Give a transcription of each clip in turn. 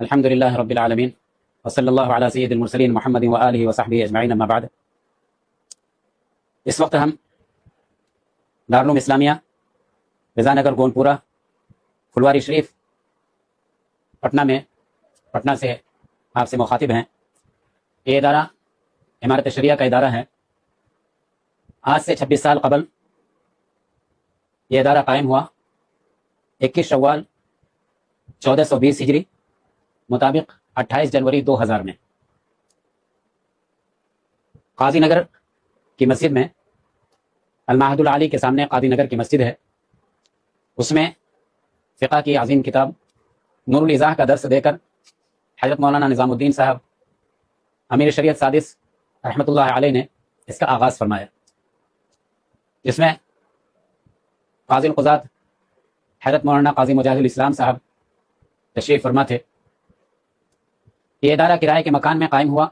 الحمد للہ رب العالمین وصلی اللہ علی سید المرسلین محمد و آلہ و صحبہ اجمعین اما بعد۔ اس وقت ہم دارالعلوم اسلامیہ رضا نگر گونپورہ پھلواری شریف پٹنہ سے آپ سے مخاطب ہیں۔ یہ ادارہ امارت شریعہ کا ادارہ ہے۔ آج سے 26 سال قبل یہ ادارہ قائم ہوا 21 شوال 1420 ہجری مطابق 28 جنوری 2000 میں قاضی نگر کی مسجد میں، المعہد العالی کے سامنے قاضی نگر کی مسجد ہے، اس میں فقہ کی عظیم کتاب نور الایضاح کا درس دے کر حضرت مولانا نظام الدین صاحب امیر شریعت سادس رحمۃ اللہ علیہ نے اس کا آغاز فرمایا، جس میں قاضی القضات حضرت مولانا قاضی مجاہد الاسلام صاحب تشریف فرما تھے۔ یہ ادارہ کرائے کے مکان میں قائم ہوا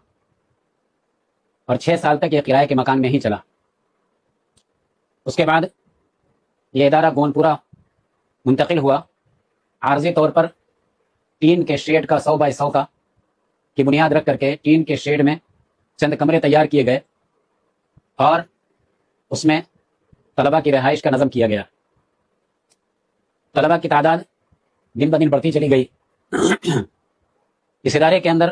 اور 6 سال تک یہ کرائے کے مکان میں ہی چلا۔ اس کے بعد یہ ادارہ گونپورہ منتقل ہوا، عارضی طور پر ٹین کے شیڈ کا 100 بائی 100 کی بنیاد رکھ کر کے ٹین کے شیڈ میں چند کمرے تیار کیے گئے اور اس میں طلبہ کی رہائش کا نظم کیا گیا۔ طلبہ کی تعداد دن بدن بڑھتی چلی گئی۔ اس ادارے کے اندر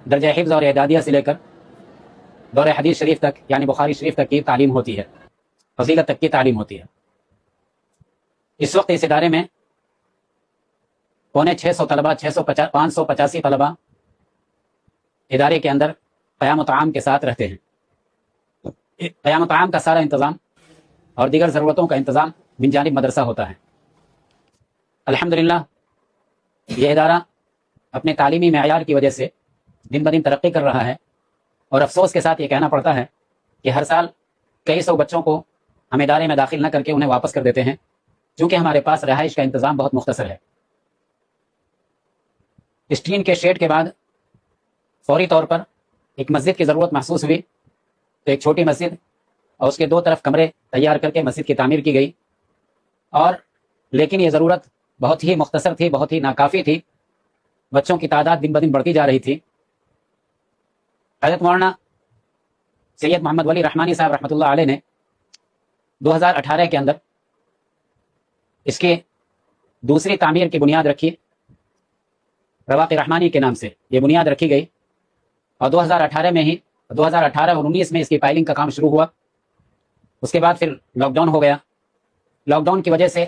درجہ حفظ اور اعدادیہ سے لے کر دور حدیث شریف تک یعنی بخاری شریف تک کی تعلیم ہوتی ہے، فضیلت تک کی تعلیم ہوتی ہے۔ اس وقت اس ادارے میں 650 طلبہ 585 طلبہ ادارے کے اندر قیام و طعام کے ساتھ رہتے ہیں۔ قیام و طعام کا سارا انتظام اور دیگر ضرورتوں کا انتظام من جانب مدرسہ ہوتا ہے۔ الحمدللہ یہ ادارہ اپنے تعلیمی معیار کی وجہ سے دن بدن ترقی کر رہا ہے، اور افسوس کے ساتھ یہ کہنا پڑتا ہے کہ ہر سال کئی سو بچوں کو ہم ادارے میں داخل نہ کر کے انہیں واپس کر دیتے ہیں، چونکہ ہمارے پاس رہائش کا انتظام بہت مختصر ہے۔ اس ٹین کے شیڈ کے بعد فوری طور پر ایک مسجد کی ضرورت محسوس ہوئی، تو ایک چھوٹی مسجد اور اس کے 2 طرف کمرے تیار کر کے مسجد کی تعمیر کی گئی، اور لیکن یہ ضرورت بہت ہی مختصر تھی، بہت ہی ناکافی تھی۔ بچوں کی تعداد دن بدن بڑھتی جا رہی تھی۔ حضرت مولانا سید محمد ولی رحمانی صاحب رحمۃ اللہ علیہ نے 2018 کے اندر اس کی دوسری تعمیر کی بنیاد رکھی، رواقی رحمانی کے نام سے یہ بنیاد رکھی گئی، اور 2018 میں ہی 2018 اور 19 میں اس کی فائلنگ کا کام شروع ہوا۔ اس کے بعد پھر لاک ڈاؤن ہو گیا۔ لاک ڈاؤن کی وجہ سے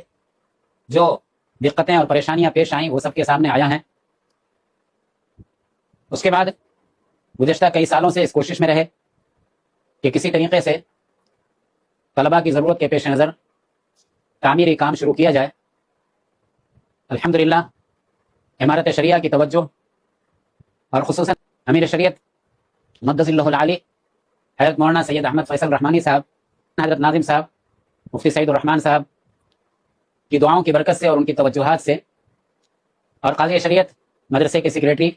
جو دقتیں اور پریشانیاں پیش آئیں وہ سب کے سامنے آیا ہیں۔ اس کے بعد گزشتہ کئی سالوں سے اس کوشش میں رہے کہ کسی طریقے سے طلباء کی ضرورت کے پیش نظر تعمیری کام شروع کیا جائے۔ الحمدللہ امارت شریعہ کی توجہ اور خصوصاً امیر شریعت مقدس اللہ العالی حضرت مولانا سید احمد فیصل رحمانی صاحب، حضرت ناظم صاحب، مفتی سعید الرحمان صاحب کی دعاؤں کی برکت سے اور ان کی توجہات سے، اور قاضی شریعت مدرسے کے سیکریٹری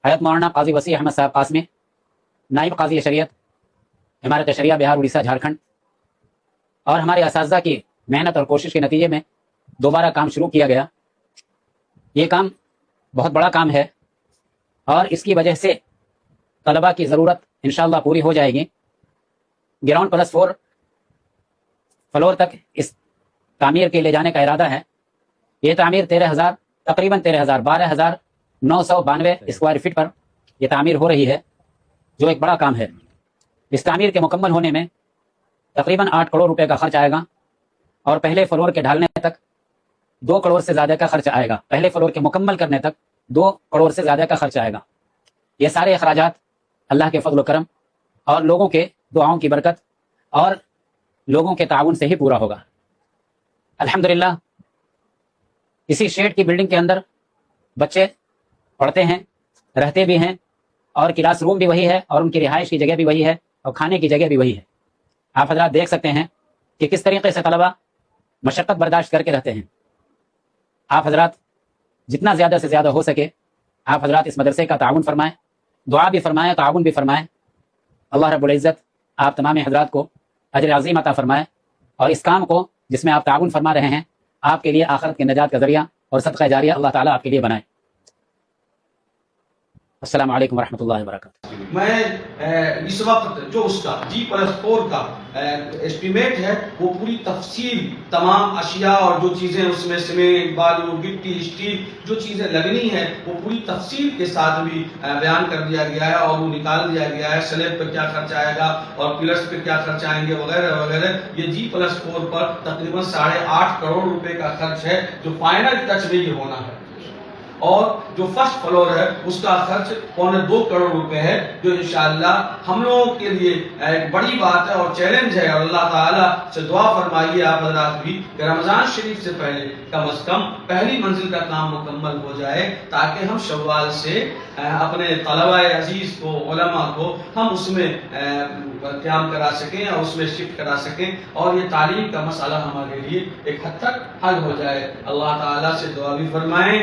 حضرت مولانا قاضی وسیع احمد صاحب قاسمی، نائب قاضی شریعت امارت شریعہ بہار اڑیسہ جھارکھنڈ، اور ہمارے اساتذہ کی محنت اور کوشش کے نتیجے میں دوبارہ کام شروع کیا گیا۔ یہ کام بہت بڑا کام ہے، اور اس کی وجہ سے طلباء کی ضرورت انشاءاللہ پوری ہو جائے گی۔ گراؤنڈ پلس 4 فلور تک اس تعمیر کے لے جانے کا ارادہ ہے۔ یہ تعمیر تقریباً 12,992 اسکوائر فٹ پر یہ تعمیر ہو رہی ہے، جو ایک بڑا کام ہے۔ اس تعمیر کے مکمل ہونے میں تقریباً 8 کروڑ روپے کا خرچ آئے گا، اور پہلے فلور کے ڈھالنے تک 2 کروڑ سے زیادہ کا خرچ آئے گا۔ پہلے فلور کے مکمل کرنے تک 2 کروڑ سے زیادہ کا خرچ آئے گا۔ یہ سارے اخراجات اللہ کے فضل و کرم اور لوگوں کے دعاؤں کی برکت اور لوگوں کے تعاون سے ہی پورا ہوگا۔ الحمدللہ اسی شیڈ کی بلڈنگ کے اندر بچے پڑھتے ہیں، رہتے بھی ہیں، اور کلاس روم بھی وہی ہے، اور ان کی رہائش کی جگہ بھی وہی ہے، اور کھانے کی جگہ بھی وہی ہے۔ آپ حضرات دیکھ سکتے ہیں کہ کس طریقے سے طلبہ مشقت برداشت کر کے رہتے ہیں۔ آپ حضرات جتنا زیادہ سے زیادہ ہو سکے آپ حضرات اس مدرسے کا تعاون فرمائیں، دعا بھی فرمائیں، تعاون بھی فرمائیں۔ اللہ رب العزت آپ تمام حضرات کو اجر عظیم عطا فرمائے، اور اس کام کو جس میں آپ تعاون فرما رہے ہیں آپ کے لیے آخرت کے نجات کا ذریعہ اور صدقہ جاریہ اللہ تعالیٰ آپ کے لیے بنائے۔ السلام علیکم ورحمۃ اللہ وبرکاتہ. میں اس وقت جو اس کا G+4 کا اسٹیمیٹ ہے وہ پوری تفصیل تمام اشیاء اور جو چیزیں اس میں سیمنٹ بالو گٹی اسٹیل جو چیزیں لگنی ہیں وہ پوری تفصیل کے ساتھ بھی بیان کر دیا گیا ہے اور وہ نکال دیا گیا ہے. سلیب پہ کیا خرچ آئے گا اور پلرس پہ کیا خرچ آئیں گے وغیرہ وغیرہ. یہ G+4 پر تقریباً 8.5 کروڑ روپے کا خرچ ہے جو فائنل ٹچ میں یہ ہونا ہے. اور جو فرسٹ فلور ہے اس کا خرچ 2.25 کروڑ روپے ہے جو انشاءاللہ ہم لوگوں کے لیے ایک بڑی بات ہے اور چیلنج ہے. اور اللہ تعالیٰ سے دعا فرمائیے آپ حضرات بھی کہ رمضان شریف سے پہلے کم از کم پہلی منزل کا کام مکمل ہو جائے تاکہ ہم شوال سے اپنے طلبہ عزیز کو علماء کو ہم اس میں قیام کرا سکیں اور اس میں شفٹ کرا سکیں اور یہ تعلیم کا مسئلہ ہمارے لیے ایک حد تک حل ہو جائے. اللہ تعالیٰ سے دعا بھی فرمائیں.